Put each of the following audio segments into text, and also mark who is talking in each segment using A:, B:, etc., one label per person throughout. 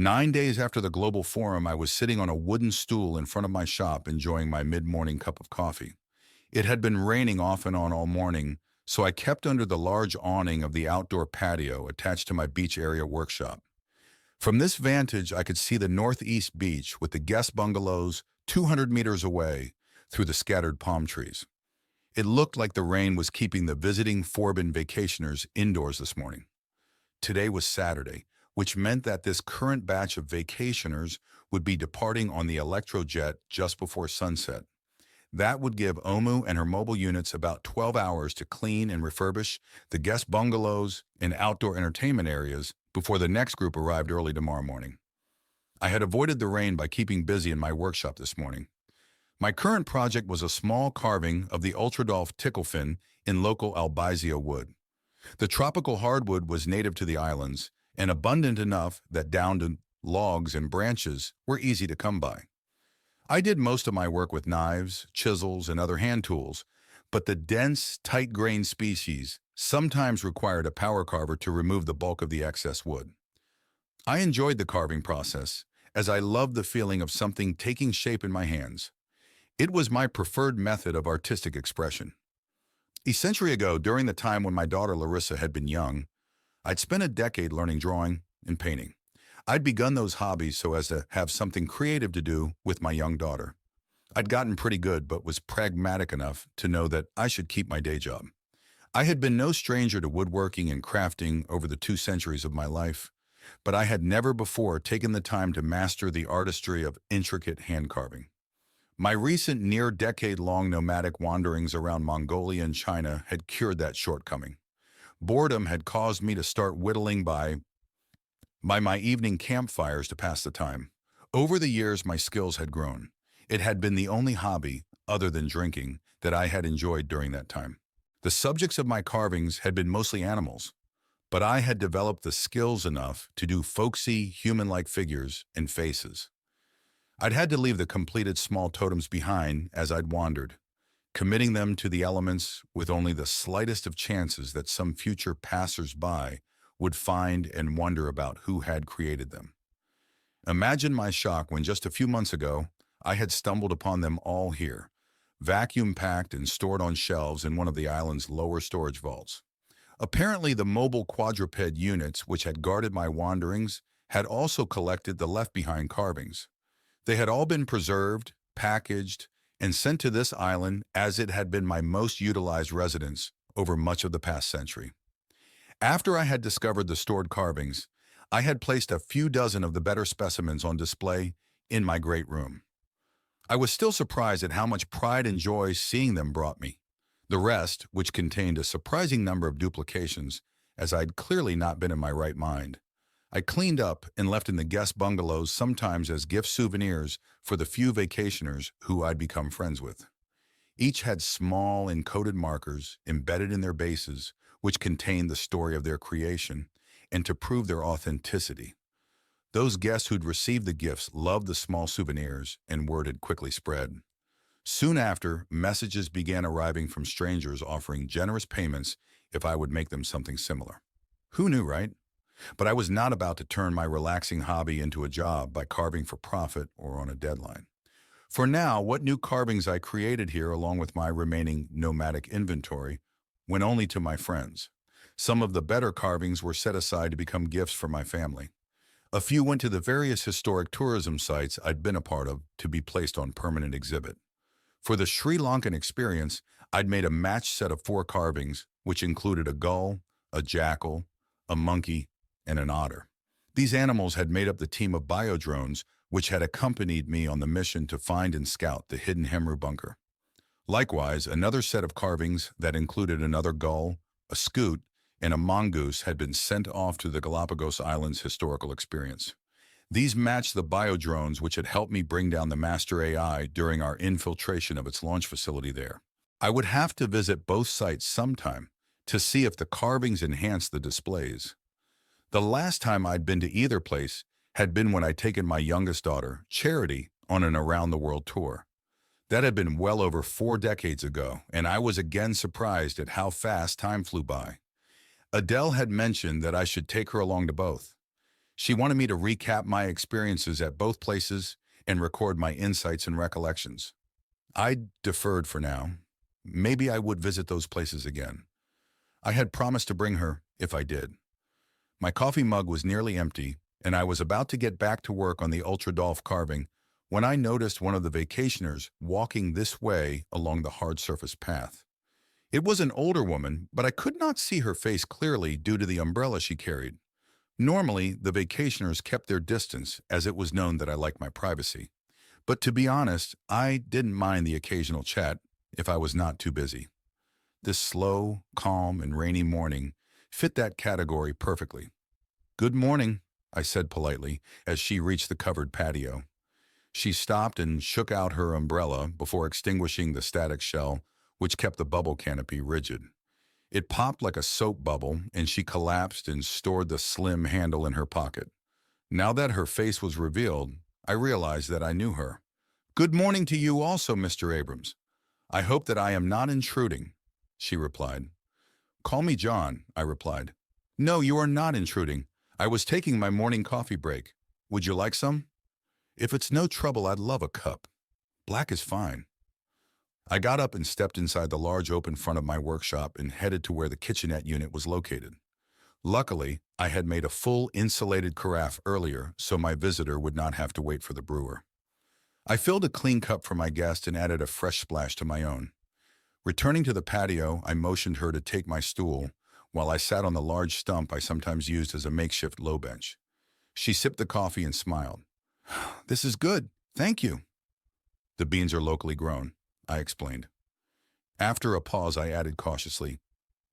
A: 9 days after the global forum, I was sitting on a wooden stool in front of my shop enjoying my mid-morning cup of coffee. It had been raining off and on all morning, so I kept under the large awning of the outdoor patio attached to my beach area workshop. From this vantage, I could see the northeast beach with the guest bungalows 200 meters away through the scattered palm trees. It looked like the rain was keeping the visiting Forbin vacationers indoors this morning. Today was Saturday, which meant that this current batch of vacationers would be departing on the Electrojet just before sunset. That would give Omu and her mobile units about 12 hours to clean and refurbish the guest bungalows and outdoor entertainment areas before the next group arrived early tomorrow morning. I had avoided the rain by keeping busy in my workshop this morning. My current project was a small carving of the Ultradolph ticklefin in local albizia wood. The tropical hardwood was native to the islands and abundant enough that downed logs and branches were easy to come by. I did most of my work with knives, chisels, and other hand tools, but the dense, tight-grained species sometimes required a power carver to remove the bulk of the excess wood. I enjoyed the carving process, as I loved the feeling of something taking shape in my hands. It was my preferred method of artistic expression. A century ago, during the time when my daughter Larissa had been young, I'd spent a decade learning drawing and painting. I'd begun those hobbies so as to have something creative to do with my young daughter. I'd gotten pretty good, but was pragmatic enough to know that I should keep my day job. I had been no stranger to woodworking and crafting over the 2 centuries of my life, but I had never before taken the time to master the artistry of intricate hand carving. My recent near-decade-long nomadic wanderings around Mongolia and China had cured that shortcoming. Boredom had caused me to start whittling by my evening campfires to pass the time. Over the years, my skills had grown. It had been the only hobby, other than drinking, that I had enjoyed during that time. The subjects of my carvings had been mostly animals, but I had developed the skills enough to do folksy, human-like figures and faces. I'd had to leave the completed small totems behind as I'd wandered, committing them to the elements with only the slightest of chances that some future passers-by would find and wonder about who had created them. Imagine my shock when just a few months ago, I had stumbled upon them all here, vacuum-packed and stored on shelves in one of the island's lower storage vaults. Apparently, the mobile quadruped units which had guarded my wanderings had also collected the left-behind carvings. They had all been preserved, packaged, and sent to this island as it had been my most utilized residence over much of the past century. After I had discovered the stored carvings, I had placed a few dozen of the better specimens on display in my great room. I was still surprised at how much pride and joy seeing them brought me. The rest, which contained a surprising number of duplications, as I'd clearly not been in my right mind, I cleaned up and left in the guest bungalows sometimes as gift souvenirs for the few vacationers who I'd become friends with. Each had small encoded markers embedded in their bases which contained the story of their creation and to prove their authenticity. Those guests who'd received the gifts loved the small souvenirs and word had quickly spread. Soon after, messages began arriving from strangers offering generous payments if I would make them something similar. Who knew, right? But I was not about to turn my relaxing hobby into a job by carving for profit or on a deadline. For now, what new carvings I created here along with my remaining nomadic inventory went only to my friends. Some of the better carvings were set aside to become gifts for my family. A few went to the various historic tourism sites I'd been a part of to be placed on permanent exhibit. For the Sri Lankan experience, I'd made a matched set of 4 carvings, which included a gull, a jackal, a monkey, and an otter. These animals had made up the team of biodrones which had accompanied me on the mission to find and scout the hidden Hemru bunker. Likewise, another set of carvings that included another gull, a scoot, and a mongoose had been sent off to the Galapagos Islands historical experience. These matched the biodrones which had helped me bring down the master AI during our infiltration of its launch facility there. I would have to visit both sites sometime to see if the carvings enhanced the displays. The last time I'd been to either place had been when I'd taken my youngest daughter, Charity, on an around-the-world tour. That had been well over 4 decades ago, and I was again surprised at how fast time flew by. Adele had mentioned that I should take her along to both. She wanted me to recap my experiences at both places and record my insights and recollections. I deferred for now. Maybe I would visit those places again. I had promised to bring her if I did. My coffee mug was nearly empty, and I was about to get back to work on the Ultradolph carving when I noticed one of the vacationers walking this way along the hard surface path. It was an older woman, but I could not see her face clearly due to the umbrella she carried. Normally, the vacationers kept their distance, as it was known that I liked my privacy. But to be honest, I didn't mind the occasional chat if I was not too busy. This slow, calm, and rainy morning fit that category perfectly. "Good morning," I said politely as she reached the covered patio. She stopped and shook out her umbrella before extinguishing the static shell, which kept the bubble canopy rigid. It popped like a soap bubble, and she collapsed and stored the slim handle in her pocket. Now that her face was revealed, I realized that I knew her. "Good morning to you also, Mr. Abrams. I hope that I am not intruding," she replied. "Call me John," I replied. "No, you are not intruding. I was taking my morning coffee break. Would you like some?" "If it's no trouble, I'd love a cup. Black is fine." I got up and stepped inside the large open front of my workshop and headed to where the kitchenette unit was located. Luckily, I had made a full insulated carafe earlier, so my visitor would not have to wait for the brewer. I filled a clean cup for my guest and added a fresh splash to my own. Returning to the patio, I motioned her to take my stool while I sat on the large stump I sometimes used as a makeshift low bench. She sipped the coffee and smiled. "This is good, thank you." "The beans are locally grown," I explained. After a pause, I added cautiously,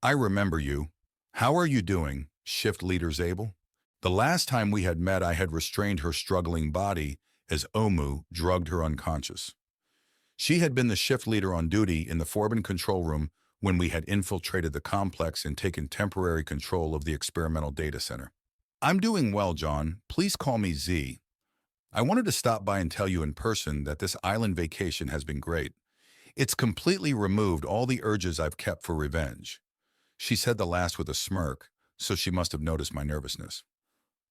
A: "I remember you. How are you doing, shift leader Zabel?" The last time we had met, I had restrained her struggling body as Omu drugged her unconscious. She had been the shift leader on duty in the Forbin control room when we had infiltrated the complex and taken temporary control of the experimental data center. "I'm doing well, John. Please call me Z. I wanted to stop by and tell you in person that this island vacation has been great. It's completely removed all the urges I've kept for revenge." She said the last with a smirk, so she must have noticed my nervousness.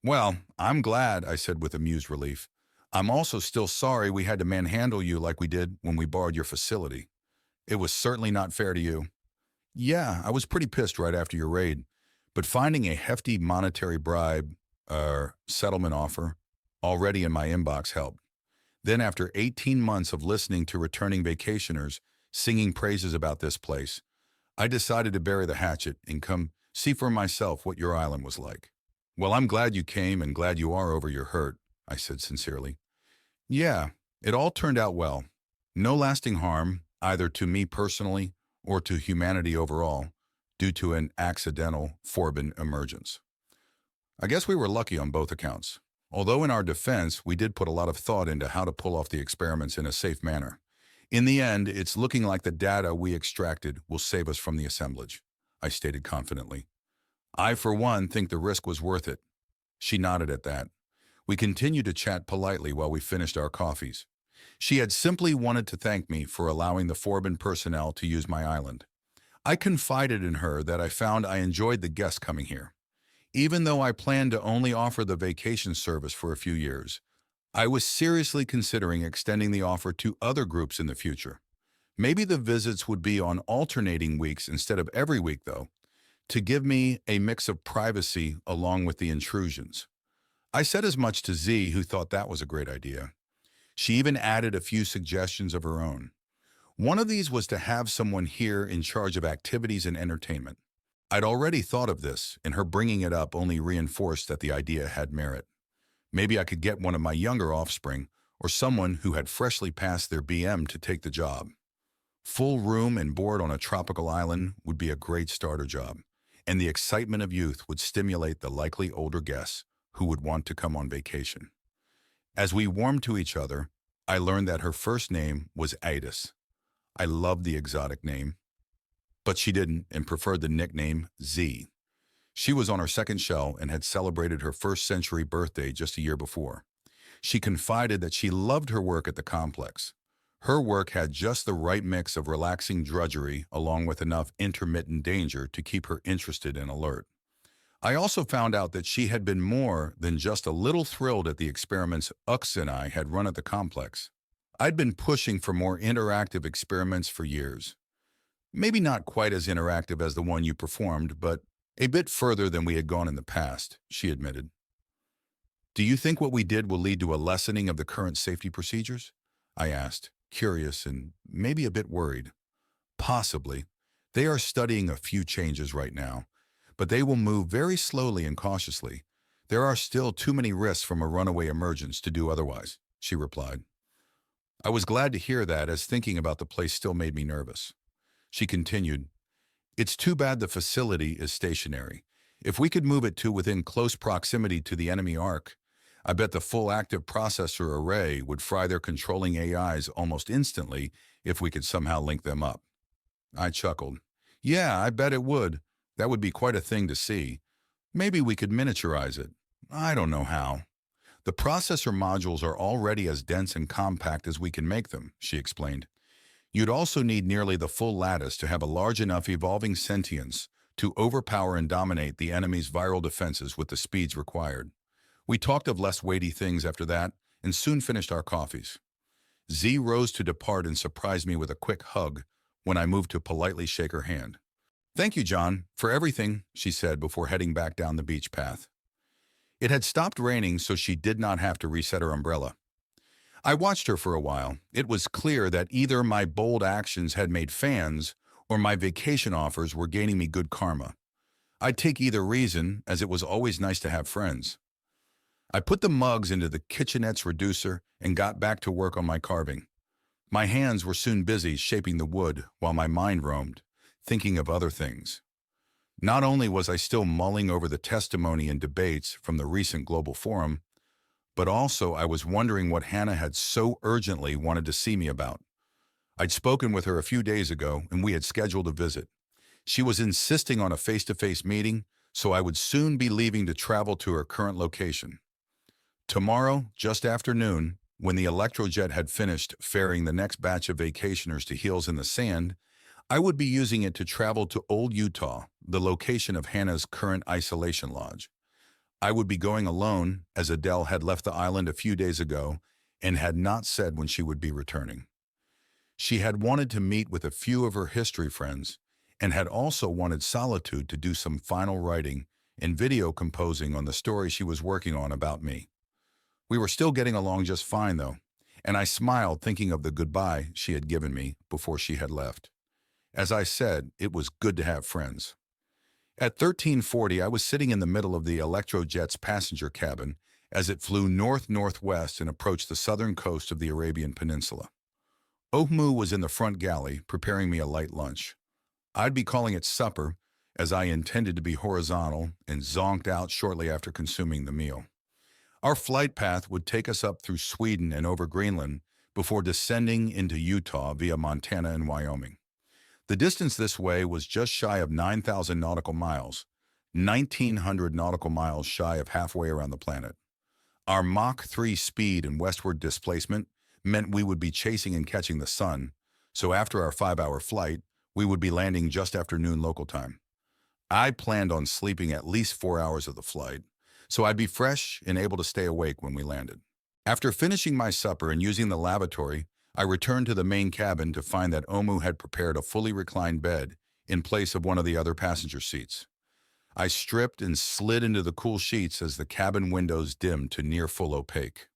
A: "Well, I'm glad," I said with amused relief. "I'm also still sorry we had to manhandle you like we did when we borrowed your facility. It was certainly not fair to you." "Yeah, I was pretty pissed right after your raid, but finding a hefty monetary bribe, settlement offer, already in my inbox helped. Then after 18 months of listening to returning vacationers singing praises about this place, I decided to bury the hatchet and come see for myself what your island was like." "Well, I'm glad you came and glad you are over your hurt," I said sincerely. "Yeah, it all turned out well. No lasting harm, either to me personally or to humanity overall, due to an accidental Forbin emergence. I guess we were lucky on both accounts. Although in our defense, we did put a lot of thought into how to pull off the experiments in a safe manner. In the end, it's looking like the data we extracted will save us from the assemblage," I stated confidently. "I, for one, think the risk was worth it." She nodded at that. We continued to chat politely while we finished our coffees. She had simply wanted to thank me for allowing the Forbin personnel to use my island. I confided in her that I found I enjoyed the guests coming here. Even though I planned to only offer the vacation service for a few years, I was seriously considering extending the offer to other groups in the future. Maybe the visits would be on alternating weeks instead of every week, though, to give me a mix of privacy along with the intrusions. I said as much to Z, who thought that was a great idea. She even added a few suggestions of her own. One of these was to have someone here in charge of activities and entertainment. I'd already thought of this, and her bringing it up only reinforced that the idea had merit. Maybe I could get one of my younger offspring, or someone who had freshly passed their BM to take the job. Full room and board on a tropical island would be a great starter job, and the excitement of youth would stimulate the likely older guests who would want to come on vacation. As we warmed to each other, I learned that her first name was Adis. I loved the exotic name, but she didn't and preferred the nickname Z. She was on her second shell and had celebrated her first century birthday just a year before. She confided that she loved her work at the complex. Her work had just the right mix of relaxing drudgery along with enough intermittent danger to keep her interested and alert. I also found out that she had been more than just a little thrilled at the experiments Ux and I had run at the complex. I'd been pushing for more interactive experiments for years. Maybe not quite as interactive as the one you performed, but a bit further than we had gone in the past, she admitted. Do you think what we did will lead to a lessening of the current safety procedures? I asked, curious and maybe a bit worried. Possibly. They are studying a few changes right now, but they will move very slowly and cautiously. There are still too many risks from a runaway emergence to do otherwise, she replied. I was glad to hear that, as thinking about the place still made me nervous. She continued, It's too bad the facility is stationary. If we could move it to within close proximity to the enemy Ark, I bet the full active processor array would fry their controlling AIs almost instantly if we could somehow link them up. I chuckled. Yeah, I bet it would. That would be quite a thing to see. Maybe we could miniaturize it. I don't know how. The processor modules are already as dense and compact as we can make them, she explained. You'd also need nearly the full lattice to have a large enough evolving sentience to overpower and dominate the enemy's viral defenses with the speeds required. We talked of less weighty things after that and soon finished our coffees. Z rose to depart and surprised me with a quick hug when I moved to politely shake her hand. Thank you, Jon, for everything, she said before heading back down the beach path. It had stopped raining, so she did not have to reset her umbrella. I watched her for a while. It was clear that either my bold actions had made fans or my vacation offers were gaining me good karma. I'd take either reason, as it was always nice to have friends. I put the mugs into the kitchenette's reducer and got back to work on my carving. My hands were soon busy shaping the wood while my mind roamed, thinking of other things. Not only was I still mulling over the testimony and debates from the recent global forum, but also I was wondering what Hannah had so urgently wanted to see me about. I'd spoken with her a few days ago and we had scheduled a visit. She was insisting on a face-to-face meeting, so I would soon be leaving to travel to her current location. Tomorrow, just after noon, when the Electrojet had finished ferrying the next batch of vacationers to Heels in the Sand, I would be using it to travel to Old Utah, the location of Hannah's current isolation lodge. I would be going alone, as Adele had left the island a few days ago and had not said when she would be returning. She had wanted to meet with a few of her history friends and had also wanted solitude to do some final writing and video composing on the story she was working on about me. We were still getting along just fine, though, and I smiled thinking of the goodbye she had given me before she had left. As I said, it was good to have friends. At 1340, I was sitting in the middle of the Electrojet's passenger cabin as it flew north-northwest and approached the southern coast of the Arabian Peninsula. Ohmu was in the front galley, preparing me a light lunch. I'd be calling it supper, as I intended to be horizontal and zonked out shortly after consuming the meal. Our flight path would take us up through Sweden and over Greenland before descending into Utah via Montana and Wyoming. The distance this way was just shy of 9,000 nautical miles, 1,900 nautical miles shy of halfway around the planet. Our Mach 3 speed and westward displacement meant we would be chasing and catching the sun, so after our 5-hour flight, we would be landing just after noon local time. I planned on sleeping at least 4 hours of the flight, so I'd be fresh and able to stay awake when we landed. After finishing my supper and using the lavatory, I returned to the main cabin to find that Ohmu had prepared a fully reclined bed in place of one of the other passenger seats. I stripped and slid into the cool sheets as the cabin windows dimmed to near full opaque.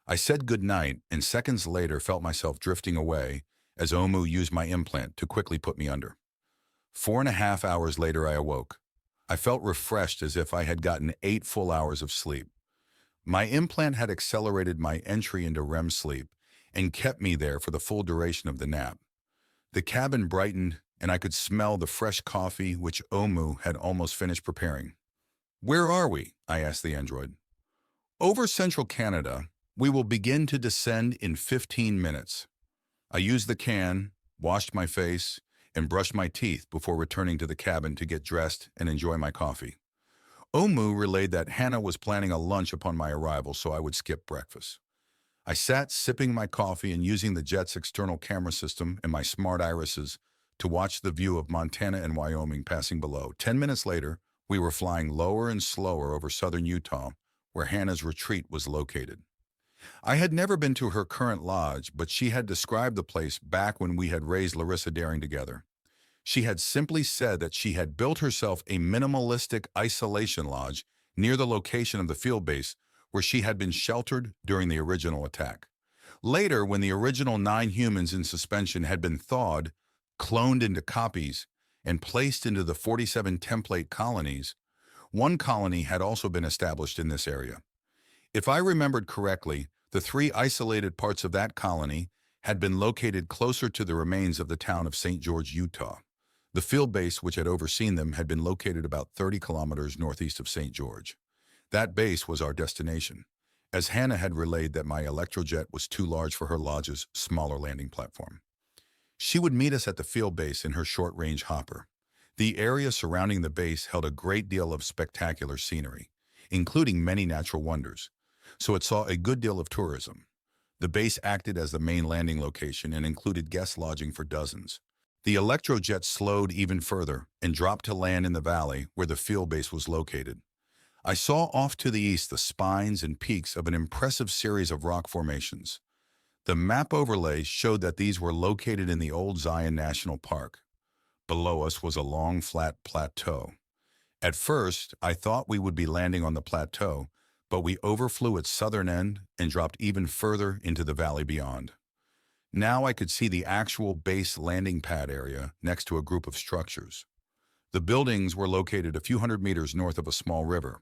A: I said goodnight and seconds later felt myself drifting away as Ohmu used my implant to quickly put me under. 4.5 hours later I awoke. I felt refreshed as if I had gotten 8 full hours of sleep. My implant had accelerated my entry into REM sleep and kept me there for the full duration of the nap. The cabin brightened and I could smell the fresh coffee which Ohmu had almost finished preparing. "Where are we?" I asked the android. "Over central Canada. We will begin to descend in 15 minutes. I used the can, washed my face, and brushed my teeth before returning to the cabin to get dressed and enjoy my coffee. Ohmu relayed that Hannah was planning a lunch upon my arrival, so I would skip breakfast. I sat sipping my coffee and using the jet's external camera system and my smart irises to watch the view of Montana and Wyoming passing below. 10 minutes later, We were flying lower and slower over southern Utah, where Hannah's retreat was located. I had never been to her current lodge, but she had described the place back when we had raised Larissa Daring together. She had simply said that she had built herself a minimalistic isolation lodge near the location of the field base where she had been sheltered during the original attack. Later, when the original 9 humans in suspension had been thawed, cloned into copies, and placed into the 47 template colonies, one colony had also been established in this area. If I remembered correctly, the 3 isolated parts of that colony had been located closer to the remains of the town of St. George, Utah. The field base which had overseen them had been located about 30 kilometers northeast of St. George. That base was our destination, as Hannah had relayed that my electrojet was too large for her lodge's smaller landing platform. She would meet us at the field base in her short-range hopper. The area surrounding the base held a great deal of spectacular scenery, including many natural wonders, so it saw a good deal of tourism. The base acted as the main landing location and included guest lodging for dozens. The electrojet slowed even further and dropped to land in the valley where the field base was located. I saw off to the east the spines and peaks of an impressive series of rock formations. The map overlay showed that these were located in the Old Zion National Park. Below us was a long, flat plateau. At first, I thought we would be landing on the plateau, but we overflew its southern end and dropped even further into the valley beyond. Now I could see the actual base landing pad area next to a group of structures. The buildings were located a few hundred meters north of a small river,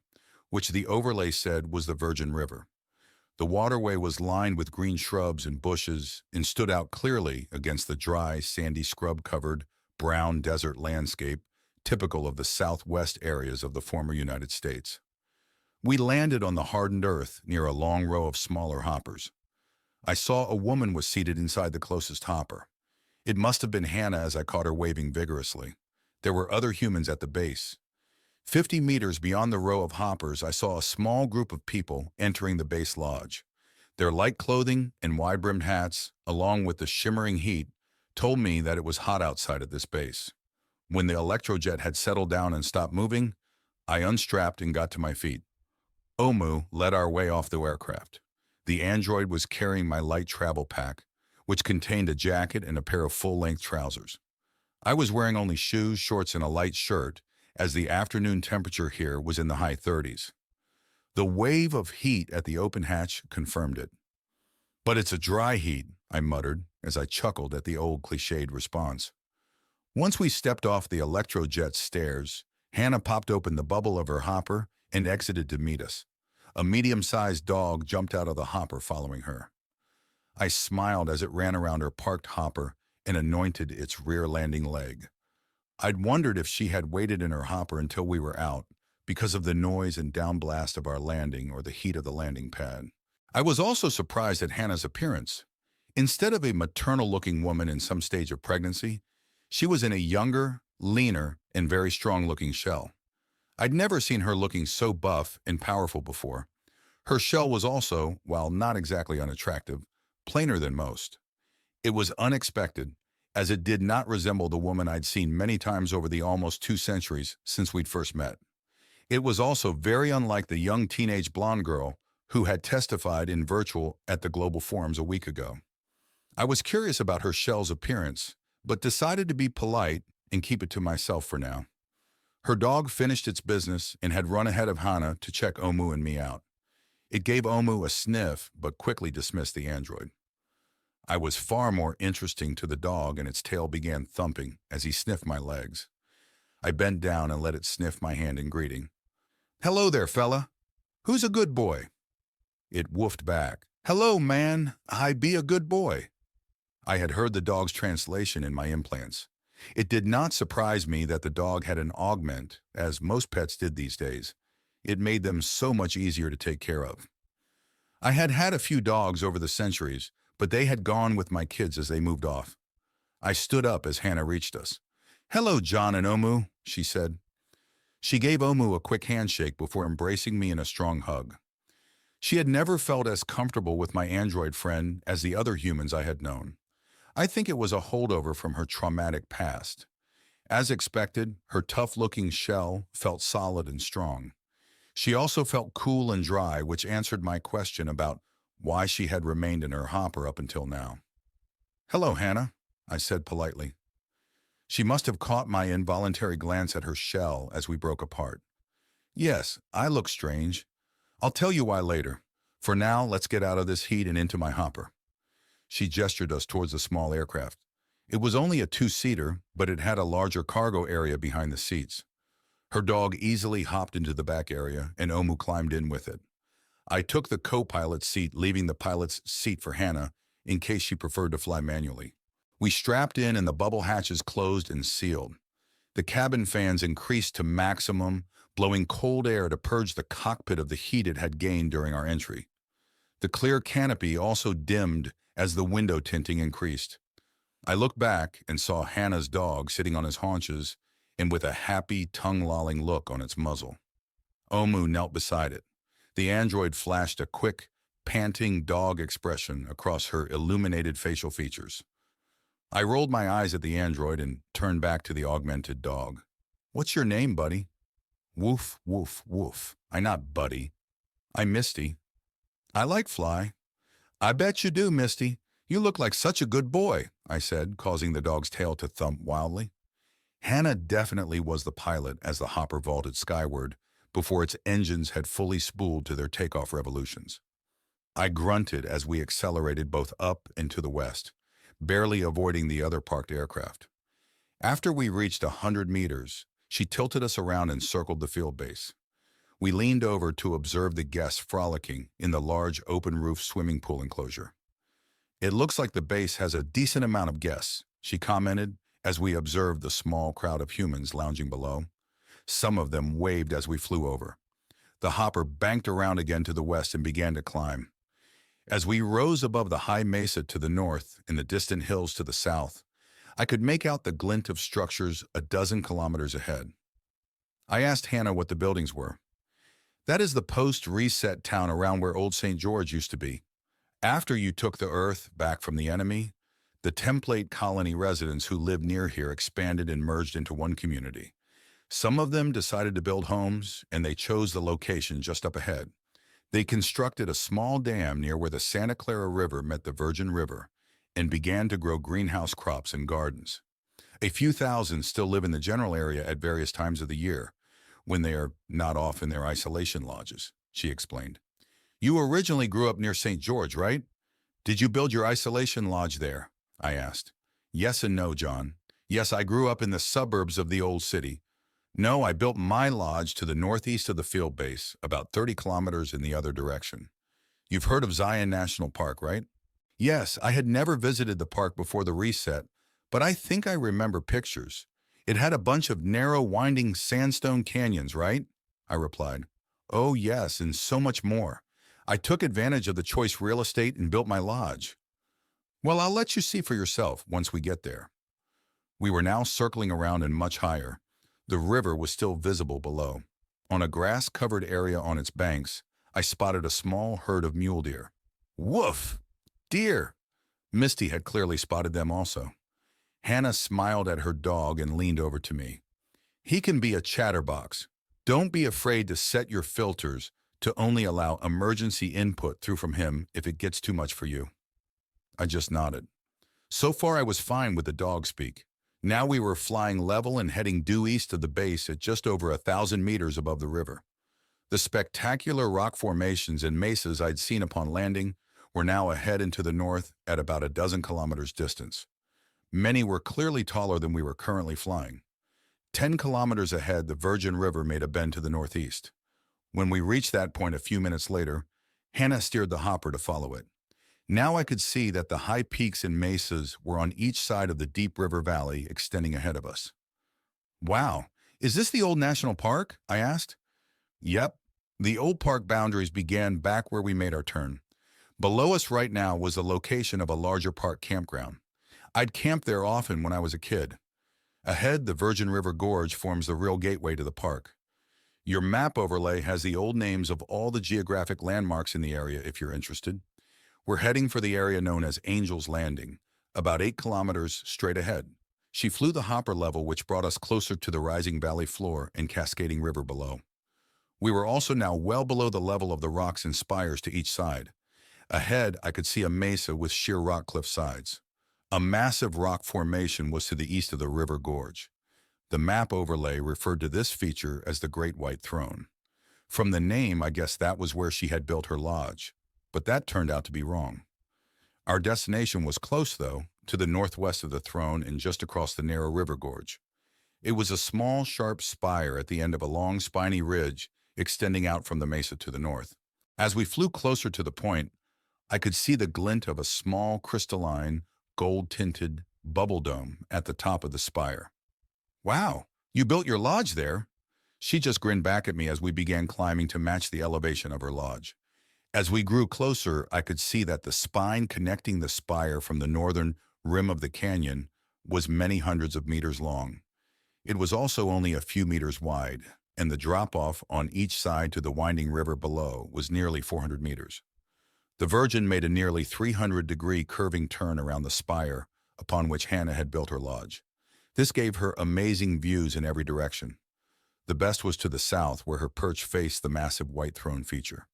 A: which the overlay said was the Virgin River. The waterway was lined with green shrubs and bushes and stood out clearly against the dry, sandy, scrub-covered, brown desert landscape typical of the southwest areas of the former United States. We landed on the hardened earth near a long row of smaller hoppers. I saw a woman was seated inside the closest hopper. It must have been Hannah as I caught her waving vigorously. There were other humans at the base. 50 meters beyond the row of hoppers, I saw a small group of people entering the base lodge. Their light clothing and wide-brimmed hats, along with the shimmering heat, told me that it was hot outside at this base. When the electrojet had settled down and stopped moving, I unstrapped and got to my feet. Omu led our way off the aircraft. The android was carrying my light travel pack, which contained a jacket and a pair of full-length trousers. I was wearing only shoes, shorts, and a light shirt, as the afternoon temperature here was in the high 30s. The wave of heat at the open hatch confirmed it. "But it's a dry heat," I muttered as I chuckled at the old cliched response. Once we stepped off the electrojet stairs, Hannah popped open the bubble of her hopper and exited to meet us. A medium-sized dog jumped out of the hopper following her. I smiled as it ran around her parked hopper and anointed its rear landing leg. I'd wondered if she had waited in her hopper until we were out because of the noise and downblast of our landing or the heat of the landing pad. I was also surprised at Hannah's appearance. Instead of a maternal-looking woman in some stage of pregnancy, she was in a younger, leaner, and very strong-looking shell. I'd never seen her looking so buff and powerful before. Her shell was also, while not exactly unattractive, plainer than most. It was unexpected, as it did not resemble the woman I'd seen many times over the almost 2 centuries since we'd first met. It was also very unlike the young teenage blonde girl who had testified in virtual at the global forums a week ago. I was curious about her shell's appearance, but decided to be polite and keep it to myself for now. Her dog finished its business and had run ahead of Hannah to check Omu and me out. It gave Omu a sniff, but quickly dismissed the android. I was far more interesting to the dog, and its tail began thumping as he sniffed my legs. I bent down and let it sniff my hand in greeting. "Hello there, fella. Who's a good boy?" It woofed back. "Hello, man. I be a good boy." I had heard the dog's translation in my implants. It did not surprise me that the dog had an augment, as most pets did these days. It made them so much easier to take care of. I had had a few dogs over the centuries, but they had gone with my kids as they moved off. I stood up as Hannah reached us. "Hello, John and Omu," she said. She gave Omu a quick handshake before embracing me in a strong hug. She had never felt as comfortable with my android friend as the other humans I had known. I think it was a holdover from her traumatic past. As expected, her tough-looking shell felt solid and strong. She also felt cool and dry, which answered my question about why she had remained in her hopper up until now. "Hello, Hannah," I said politely. She must have caught my involuntary glance at her shell as we broke apart. "Yes, I look strange. I'll tell you why later. For now, let's get out of this heat and into my hopper." She gestured us towards the small aircraft. It was only a two-seater, but it had a larger cargo area behind the seats. Her dog easily hopped into the back area, and Omu climbed in with it. I took the co-pilot's seat, leaving the pilot's seat for Hannah, in case she preferred to fly manually. We strapped in and the bubble hatches closed and sealed. The cabin fans increased to maximum, blowing cold air to purge the cockpit of the heat it had gained during our entry. The clear canopy also dimmed as the window tinting increased. I looked back and saw Hannah's dog sitting on his haunches and with a happy, tongue-lolling look on its muzzle. Omu knelt beside it. The android flashed a quick, panting dog expression across her illuminated facial features. I rolled my eyes at the android and turned back to the augmented dog. "What's your name, buddy?" "Woof, woof, woof. I'm not buddy. I'm Misty." "I like Fly." "I bet you do, Misty. You look like such a good boy," I said, causing the dog's tail to thump wildly. Hannah definitely was the pilot as the hopper vaulted skyward before its engines had fully spooled to their takeoff revolutions. I grunted as we accelerated both up and to the west, barely avoiding the other parked aircraft. After we reached 100 meters, she tilted us around and circled the field base. We leaned over to observe the guests frolicking in the large open-roof swimming pool enclosure. "It looks like the base has a decent amount of guests," she commented as we observed the small crowd of humans lounging below. Some of them waved as we flew over. The hopper banked around again to the west and began to climb. As we rose above the high mesa to the north and the distant hills to the south, I could make out the glint of structures a dozen kilometers ahead. I asked Hannah what the buildings were. "That is the post-reset town around where Old St. George used to be. After you took the Earth back from the enemy, the template colony residents who lived near here expanded and merged into one community. Some of them decided to build homes, and they chose the location just up ahead. They constructed a small dam near where the Santa Clara River met the Virgin River and began to grow greenhouse crops and gardens. A few thousand still live in the general area at various times of the year, when they are not off in their isolation lodges," she explained. "You originally grew up near St. George, right? Did you build your isolation lodge there?" I asked. "Yes and no, John. Yes, I grew up in the suburbs of the old city. No, I built my lodge to the northeast of the field base, about 30 kilometers in the other direction. You've heard of Zion National Park, right?" "Yes, I had never visited the park before the reset, but I think I remember pictures. It had a bunch of narrow, winding sandstone canyons, right?" I replied. "Oh, yes, and so much more. I took advantage of the choice real estate and built my lodge." "Well, I'll let you see for yourself once we get there." We were now circling around and much higher. The river was still visible below. On a grass-covered area on its banks, I spotted a small herd of mule deer. "Woof! Deer!" Misty had clearly spotted them also. Hannah smiled at her dog and leaned over to me. "He can be a chatterbox. Don't be afraid to set your filters to only allow emergency input through from him if it gets too much for you." I just nodded. So far I was fine with the dog speak. Now we were flying level and heading due east of the base at just over 1,000 meters above the river. The spectacular rock formations and mesas I'd seen upon landing were now ahead and to the north at about a dozen kilometers distance. Many were clearly taller than we were currently flying. 10 kilometers ahead, the Virgin River made a bend to the northeast. When we reached that point a few minutes later, Hannah steered the hopper to follow it. Now I could see that the high peaks and mesas were on each side of the deep river valley extending ahead of us. "Wow, is this the old national park?" I asked. "Yep, the old park boundaries began back where we made our turn. Below us right now was the location of a larger park campground. I'd camped there often when I was a kid. Ahead, the Virgin River Gorge forms the real gateway to the park. Your map overlay has the old names of all the geographic landmarks in the area if you're interested. We're heading for the area known as Angel's Landing, about 8 kilometers straight ahead." She flew the hopper level, which brought us closer to the rising valley floor and cascading river below. We were also now well below the level of the rocks and spires to each side. Ahead, I could see a mesa with sheer rock cliff sides. A massive rock formation was to the east of the river gorge. The map overlay referred to this feature as the Great White Throne. From the name, I guessed that was where she had built her lodge, but that turned out to be wrong. Our destination was close, though, to the northwest of the throne and just across the narrow river gorge. It was a small, sharp spire at the end of a long, spiny ridge extending out from the mesa to the north. As we flew closer to the point, I could see the glint of a small, crystalline, gold-tinted bubble dome at the top of the spire. "Wow, you built your lodge there?" She just grinned back at me as we began climbing to match the elevation of her lodge. As we grew closer, I could see that the spine connecting the spire from the northern rim of the canyon was many hundreds of meters long. It was also only a few meters wide, and the drop-off on each side to the winding river below was nearly 400 meters. The Virgin made a nearly 300-degree curving turn around the spire upon which Hannah had built her lodge. This gave her amazing views in every direction. The best was to the south, where her perch faced the massive white throne feature.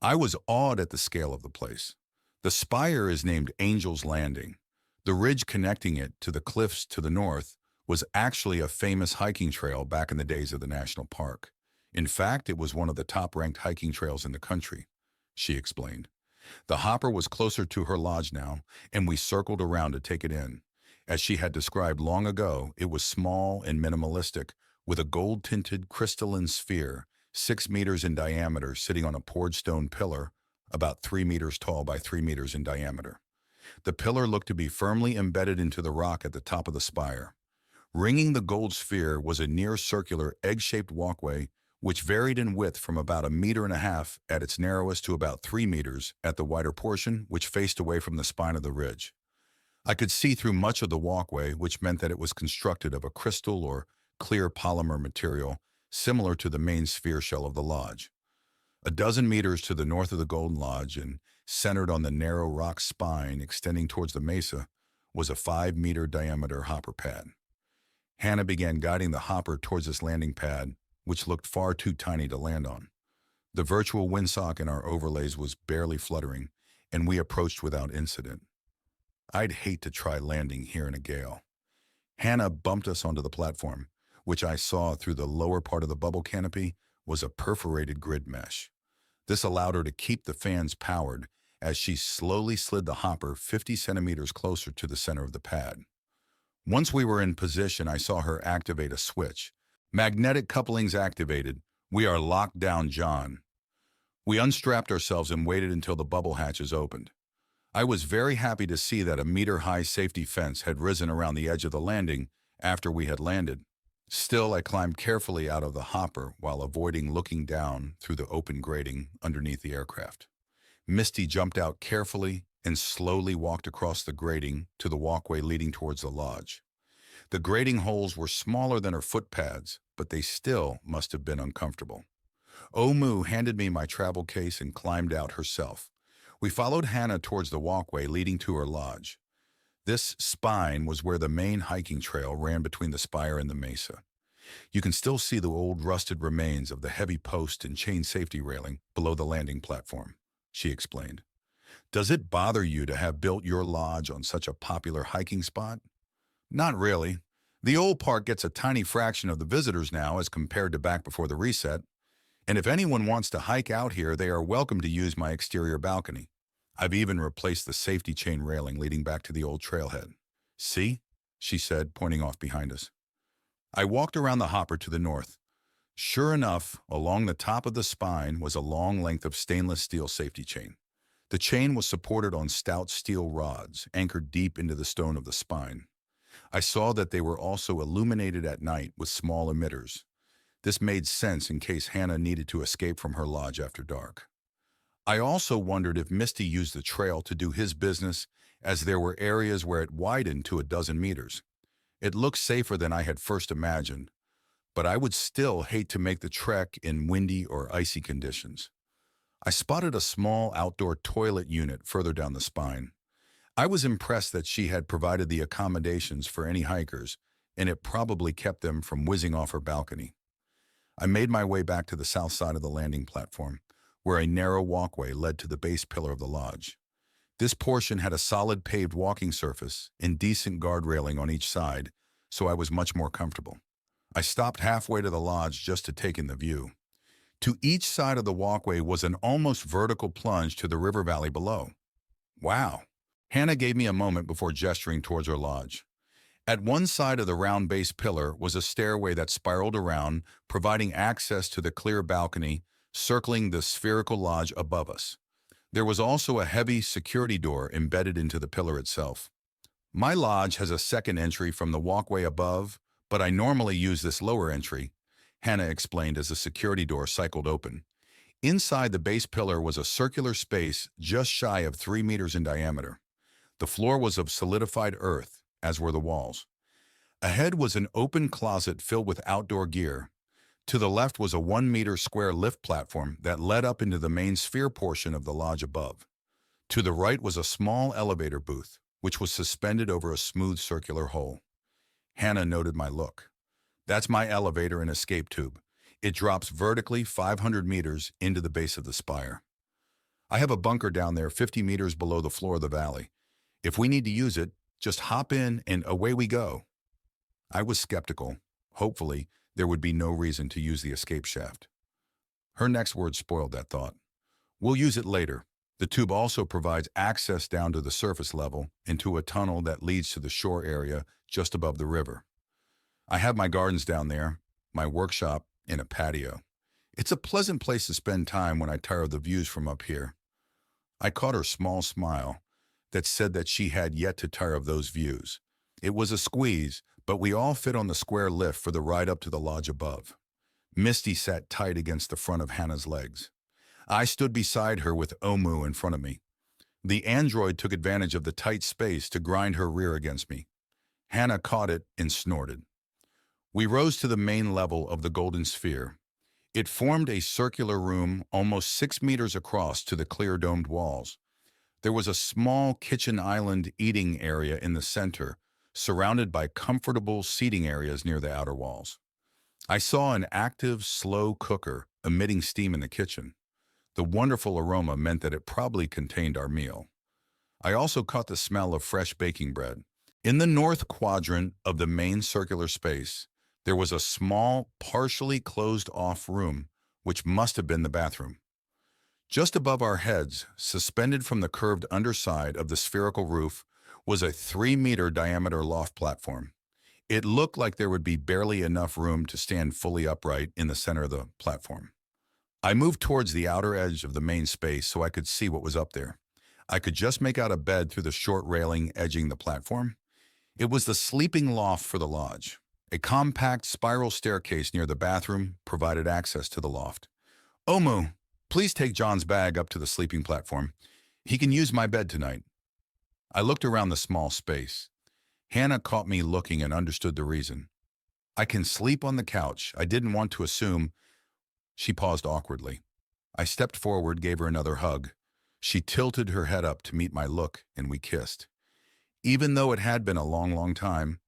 A: I was awed at the scale of the place. The spire is named Angel's Landing. The ridge connecting it to the cliffs to the north was actually a famous hiking trail back in the days of the national park. In fact, it was one of the top-ranked hiking trails in the country, she explained. The hopper was closer to her lodge now, and we circled around to take it in. As she had described long ago, it was small and minimalistic, with a gold-tinted crystalline sphere, 6 meters in diameter, sitting on a poured stone pillar, about 3 meters tall by 3 meters in diameter. The pillar looked to be firmly embedded into the rock at the top of the spire. Ringing the gold sphere was a near-circular, egg-shaped walkway which varied in width from about 1.5 meters at its narrowest to about 3 meters at the wider portion, which faced away from the spine of the ridge. I could see through much of the walkway, which meant that it was constructed of a crystal or clear polymer material similar to the main sphere shell of the lodge. A dozen meters to the north of the Golden Lodge and centered on the narrow rock spine extending towards the mesa was a 5-meter diameter hopper pad. Hannah began guiding the hopper towards this landing pad, which looked far too tiny to land on. The virtual windsock in our overlays was barely fluttering, and we approached without incident. I'd hate to try landing here in a gale. Hannah bumped us onto the platform, which I saw through the lower part of the bubble canopy was a perforated grid mesh. This allowed her to keep the fans powered as she slowly slid the hopper 50 centimeters closer to the center of the pad. Once we were in position, I saw her activate a switch. "Magnetic couplings activated. We are locked down, John." We unstrapped ourselves and waited until the bubble hatches opened. I was very happy to see that a meter-high safety fence had risen around the edge of the landing after we had landed. Still, I climbed carefully out of the hopper while avoiding looking down through the open grating underneath the aircraft. Misty jumped out carefully and slowly walked across the grating to the walkway leading towards the lodge. The grating holes were smaller than her foot pads, but they still must have been uncomfortable. Omu handed me my travel case and climbed out herself. We followed Hannah towards the walkway leading to her lodge. This spine was where the main hiking trail ran between the spire and the mesa. You can still see the old rusted remains of the heavy post and chain safety railing below the landing platform, she explained. "Does it bother you to have built your lodge on such a popular hiking spot?" "Not really. The old park gets a tiny fraction of the visitors now as compared to back before the reset. And if anyone wants to hike out here, they are welcome to use my exterior balcony. I've even replaced the safety chain railing leading back to the old trailhead." "See?" she said, pointing off behind us. I walked around the hopper to the north. Sure enough, along the top of the spine was a long length of stainless steel safety chain. The chain was supported on stout steel rods anchored deep into the stone of the spine. I saw that they were also illuminated at night with small emitters. This made sense in case Hannah needed to escape from her lodge after dark. I also wondered if Misty used the trail to do his business, as there were areas where it widened to 12 meters. It looked safer than I had first imagined, but I would still hate to make the trek in windy or icy conditions. I spotted a small outdoor toilet unit further down the spine. I was impressed that she had provided the accommodations for any hikers, and it probably kept them from whizzing off her balcony. I made my way back to the south side of the landing platform, where a narrow walkway led to the base pillar of the lodge. This portion had a solid paved walking surface and decent guard railing on each side, so I was much more comfortable. I stopped halfway to the lodge just to take in the view. To each side of the walkway was an almost vertical plunge to the river valley below. Wow! Hannah gave me a moment before gesturing towards her lodge. At one side of the round base pillar was a stairway that spiraled around, providing access to the clear balcony circling the spherical lodge above us. There was also a heavy security door embedded into the pillar itself. My lodge has a second entry from the walkway above, but I normally use this lower entry, Hannah explained as the security door cycled open. Inside the base pillar was a circular space just shy of 3 meters in diameter. The floor was of solidified earth, as were the walls. Ahead was an open closet filled with outdoor gear. To the left was a 1-meter square lift platform that led up into the main sphere portion of the lodge above. To the right was a small elevator booth, which was suspended over a smooth circular hole. Hannah noted my look. That's my elevator and escape tube. It drops vertically 500 meters into the base of the spire. I have a bunker down there 50 meters below the floor of the valley. If we need to use it, just hop in and away we go. I was skeptical. Hopefully, there would be no reason to use the escape shaft. Her next words spoiled that thought. We'll use it later. The tube also provides access down to the surface level into a tunnel that leads to the shore area just above the river. I have my gardens down there, my workshop, and a patio. It's a pleasant place to spend time when I tire of the views from up here. I caught her small smile that said that she had yet to tire of those views. It was a squeeze, but we all fit on the square lift for the ride up to the lodge above. Misty sat tight against the front of Hannah's legs. I stood beside her with Omu in front of me. The android took advantage of the tight space to grind her rear against me. Hannah caught it and snorted. We rose to the main level of the golden sphere. It formed a circular room almost 6 meters across to the clear domed walls. There was a small kitchen island eating area in the center, surrounded by comfortable seating areas near the outer walls. I saw an active, slow cooker emitting steam in the kitchen. The wonderful aroma meant that it probably contained our meal. I also caught the smell of fresh baking bread. In the north quadrant of the main circular space, there was a small, partially closed-off room, which must have been the bathroom. Just above our heads, suspended from the curved underside of the spherical roof, was a 3-meter diameter loft platform. It looked like there would be barely enough room to stand fully upright in the center of the platform. I moved towards the outer edge of the main space so I could see what was up there. I could just make out a bed through the short railing edging the platform. It was the sleeping loft for the lodge. A compact spiral staircase near the bathroom provided access to the loft. Omu, please take John's bag up to the sleeping platform. He can use my bed tonight. I looked around the small space. Hannah caught me looking and understood the reason. I can sleep on the couch. I didn't want to assume. She paused awkwardly. I stepped forward, gave her another hug. She tilted her head up to meet my look, and we kissed. Even though it had been a long, long time,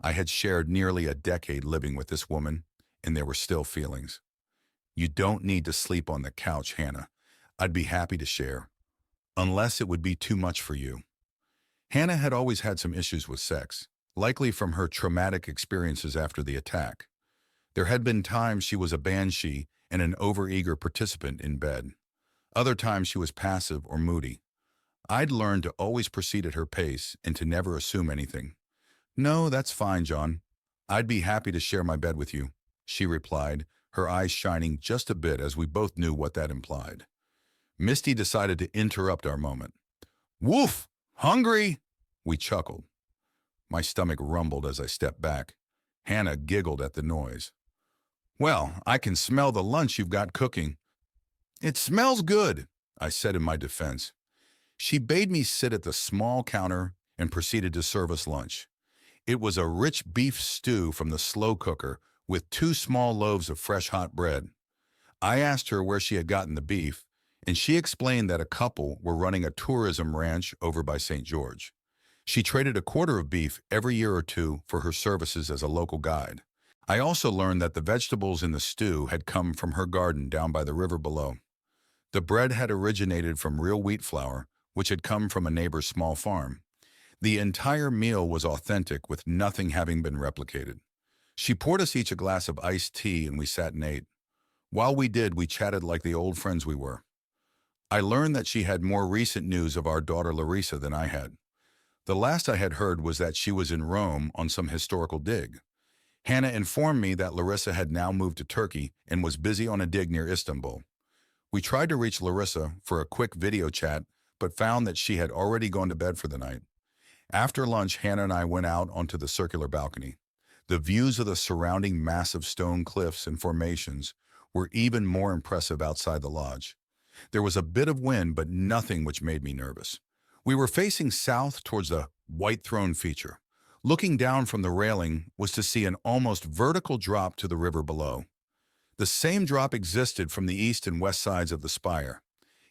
A: I had shared nearly a decade living with this woman, and there were still feelings. You don't need to sleep on the couch, Hannah. I'd be happy to share, unless it would be too much for you. Hannah had always had some issues with sex, likely from her traumatic experiences after the attack. There had been times she was a banshee and an overeager participant in bed. Other times she was passive or moody. I'd learned to always proceed at her pace and to never assume anything. No, that's fine, John. I'd be happy to share my bed with you, she replied, her eyes shining just a bit as we both knew what that implied. Misty decided to interrupt our moment. Woof! Hungry! We chuckled. My stomach rumbled as I stepped back. Hannah giggled at the noise. Well, I can smell the lunch you've got cooking. It smells good, I said in my defense. She bade me sit at the small counter and proceeded to serve us lunch. It was a rich beef stew from the slow cooker with 2 small loaves of fresh hot bread. I asked her where she had gotten the beef, and she explained that a couple were running a tourism ranch over by St. George. She traded a quarter of beef every year or two for her services as a local guide. I also learned that the vegetables in the stew had come from her garden down by the river below. The bread had originated from real wheat flour, which had come from a neighbor's small farm. The entire meal was authentic, with nothing having been replicated. She poured us each a glass of iced tea and we sat and ate. While we did, we chatted like the old friends we were. I learned that she had more recent news of our daughter Larissa than I had. The last I had heard was that she was in Rome on some historical dig. Hannah informed me that Larissa had now moved to Turkey and was busy on a dig near Istanbul. We tried to reach Larissa for a quick video chat, but found that she had already gone to bed for the night. After lunch, Hannah and I went out onto the circular balcony. The views of the surrounding massive stone cliffs and formations were even more impressive outside the lodge. There was a bit of wind, but nothing which made me nervous. We were facing south towards the White Throne feature. Looking down from the railing was to see an almost vertical drop to the river below. The same drop existed from the east and west sides of the spire.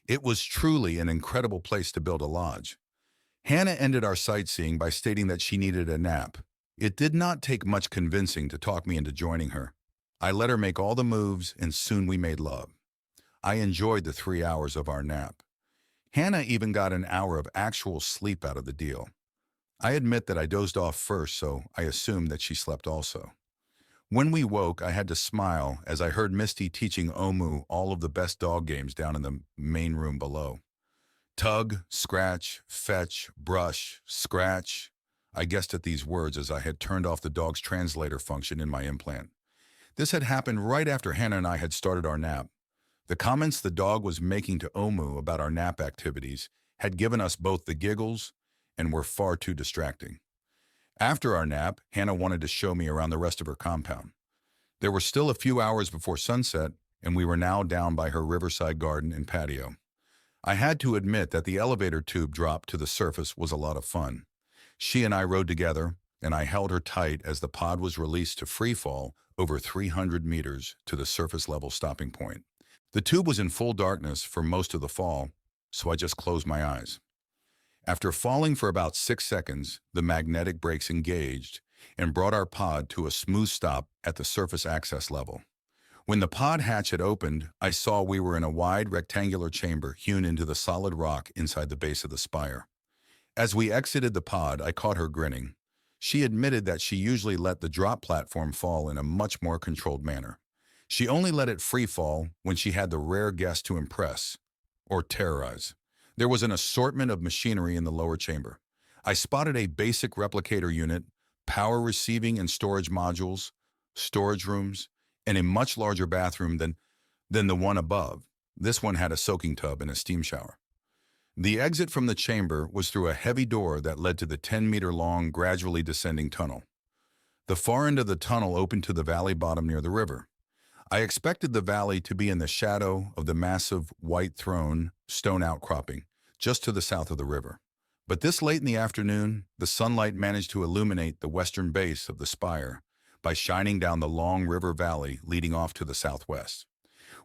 A: It was truly an incredible place to build a lodge. Hannah ended our sightseeing by stating that she needed a nap. It did not take much convincing to talk me into joining her. I let her make all the moves, and soon we made love. I enjoyed the 3 hours of our nap. Hannah even got an hour of actual sleep out of the deal. I admit that I dozed off first, so I assumed that she slept also. When we woke, I had to smile as I heard Misty teaching Omu all of the best dog games down in the main room below. Tug, scratch, fetch, brush, scratch. I guessed at these words as I had turned off the dog's translator function in my implant. This had happened right after Hannah and I had started our nap. The comments the dog was making to Omu about our nap activities had given us both the giggles and were far too distracting. After our nap, Hannah wanted to show me around the rest of her compound. There were still a few hours before sunset, and we were now down by her riverside garden and patio. I had to admit that the elevator tube drop to the surface was a lot of fun. She and I rode together, and I held her tight as the pod was released to free fall over 300 meters to the surface level stopping point. The tube was in full darkness for most of the fall, so I just closed my eyes. After falling for about 6 seconds, the magnetic brakes engaged and brought our pod to a smooth stop at the surface access level. When the pod hatch had opened, I saw we were in a wide rectangular chamber hewn into the solid rock inside the base of the spire. As we exited the pod, I caught her grinning. She admitted that she usually let the drop platform fall in a much more controlled manner. She only let it free fall when she had the rare guest to impress or terrorize. There was an assortment of machinery in the lower chamber. I spotted a basic replicator unit, power receiving and storage modules, storage rooms, and a much larger bathroom than the one above. This one had a soaking tub and a steam shower. The exit from the chamber was through a heavy door that led to the 10-meter-long, gradually descending tunnel. The far end of the tunnel opened to the valley bottom near the river. I expected the valley to be in the shadow of the massive White Throne stone outcropping, just to the south of the river. But this late in the afternoon, the sunlight managed to illuminate the western base of the spire by shining down the long river valley leading off to the southwest.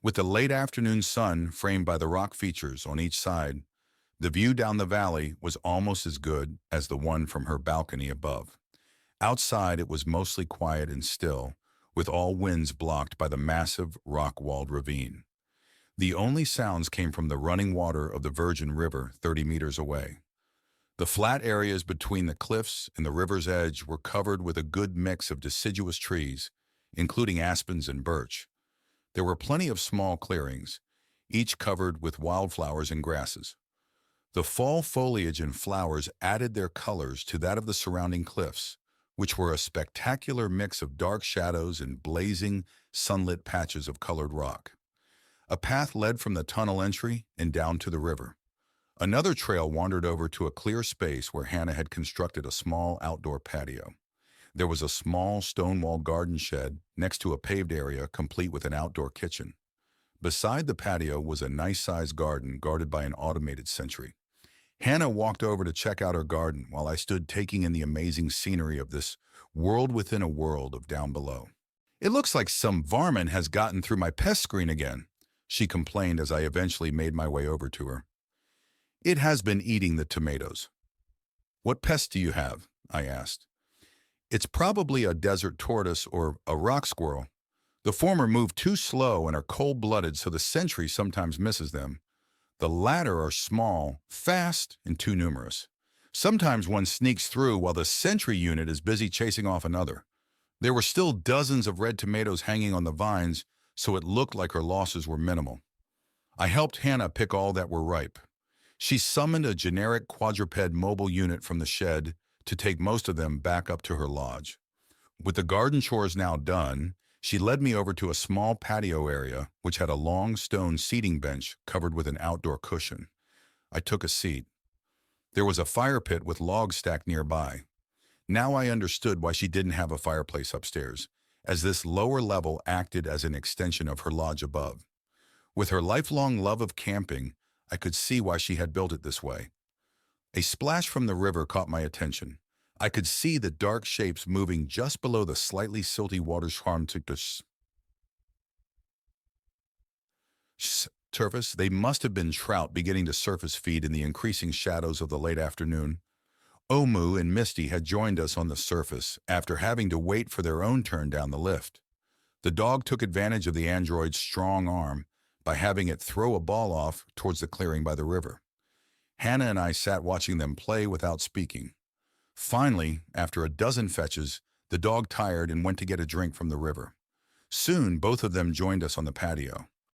A: With the late afternoon sun framed by the rock features on each side, the view down the valley was almost as good as the one from her balcony above. Outside, it was mostly quiet and still, with all winds blocked by the massive rock-walled ravine. The only sounds came from the running water of the Virgin River 30 meters away. The flat areas between the cliffs and the river's edge were covered with a good mix of deciduous trees, including aspens and birch. There were plenty of small clearings, each covered with wildflowers and grasses. The fall foliage and flowers added their colors to that of the surrounding cliffs, which were a spectacular mix of dark shadows and blazing, sunlit patches of colored rock. A path led from the tunnel entry and down to the river. Another trail wandered over to a clear space where Hannah had constructed a small outdoor patio. There was a small stone-walled garden shed next to a paved area complete with an outdoor kitchen. Beside the patio was a nice-sized garden guarded by an automated sentry. Hannah walked over to check out her garden while I stood taking in the amazing scenery of this world within a world of down below. "It looks like some varmint has gotten through my pest screen again," she complained as I eventually made my way over to her. It has been eating the tomatoes. What pest do you have? I asked. It's probably a desert tortoise or a rock squirrel. The former move too slow and are cold-blooded, so the sentry sometimes misses them. The latter are small, fast, and too numerous. Sometimes one sneaks through while the sentry unit is busy chasing off another. There were still dozens of red tomatoes hanging on the vines, so it looked like her losses were minimal. I helped Hannah pick all that were ripe. She summoned a generic quadruped mobile unit from the shed to take most of them back up to her lodge. With the garden chores now done, she led me over to a small patio area which had a long stone seating bench covered with an outdoor cushion. I took a seat. There was a fire pit with logs stacked nearby. Now I understood why she didn't have a fireplace upstairs, as this lower level acted as an extension of her lodge above. With her lifelong love of camping, I could see why she had built it this way. A splash from the river caught my attention. I could see the dark shapes moving just below the slightly silty water surface. They must have been trout beginning to surface feed in the increasing shadows of the late afternoon. Omu and Misty had joined us on the surface after having to wait for their own turn down the lift. The dog took advantage of the android's strong arm by having it throw a ball off towards the clearing by the river. Hannah and I sat watching them play without speaking. Finally, after a dozen fetches, the dog tired and went to get a drink from the river. Soon, both of them joined us on the patio.